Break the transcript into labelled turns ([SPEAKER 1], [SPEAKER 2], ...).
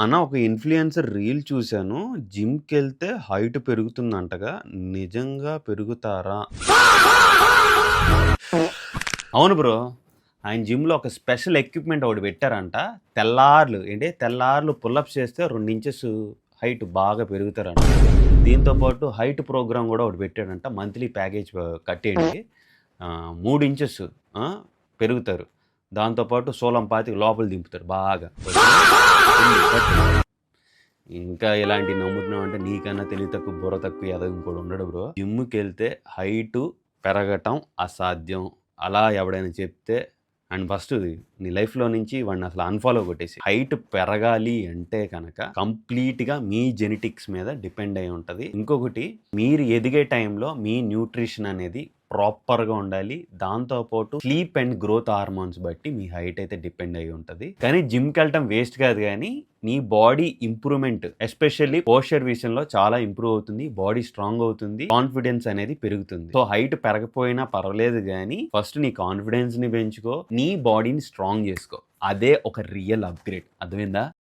[SPEAKER 1] అన్న ఒక influencer reel చూసాను. జిమ్‌కెళ్తే హైట్ పెరుగుతుందంటగా. నిజంగా పెరుగుతారా? అవును బ్రో. ఆయన జిమ్‌లో ఒక స్పెషల్ ఎక్విప్‌మెంట్ ఒకటి పెట్టారంట. తెల్లార్లు పుల్ అప్స్ చేస్తే 2 ఇంచెస్ హైట్ బాగా పెరుగుతారంట. దీంతో పాటు హైట్ ప్రోగ్రామ్ గూడా ఒకటి పెట్టాడంట. మంత్లీ ప్యాకేజ్ కట్టేయండి. 3 ఇంచెస్ ఆ! పెరుగుతారు. దాంతో పాటు సోలం పాతికి లోపల దింపుతారు బాగా. ఇంకా ఇలాంటివి నమ్ముతున్నావంటే నీకన్నా తెలివి తక్కువ, బుర్ర తక్కువ ఎదవ ఇంకోడు ఉండడు బ్రో. జిమ్‌కెళ్తే హైటు పెరగటం అసాధ్యం. అలా ఎవడైనా చెప్తే అండ్ ఫస్ట్ నీ లైఫ్‌లో నుంచి వాడిని అసలు అన్‌ఫాలో కొట్టేసేయి. హైట్ పెరగాలి అంటే కనుక కంప్లీట్‌గా మీ జెనెటిక్స్ మీద డిపెండ్ అయ్యి ఉంటది. ఇంకొకటి మీరు ఎదిగే టైంలో మీ న్యూట్రిషన్ అనేది ప్రాపర్‌గా ఉండాలి. దాంతో పాటు స్లీప్ అండ్ గ్రోత్ హార్మోన్స్ బట్టి మీ హైట్ అయితే డిపెండ్ అయ్యి ఉంటది. కానీ జిమ్‌కెళ్ళటం వేస్ట్ కాదు గానీ నీ బాడీ ఇంప్రూవ్‌మెంట్ ఎస్పెషల్లీ పోస్చర్ విషయంలో చాలా ఇంప్రూవ్ అవుతుంది. బాడీ స్ట్రాంగ్ అవుతుంది. కాన్ఫిడెన్స్ అనేది పెరుగుతుంది. సో హైట్ పెరగపోయినా పర్వాలేదు గానీ ఫస్ట్ నీ కాన్ఫిడెన్స్‌ని పెంచుకో. నీ బాడీని స్ట్రాంగ్ చేసుకో. అదే ఒక రియల్ అప్‌గ్రేడ్. అర్థమైందా?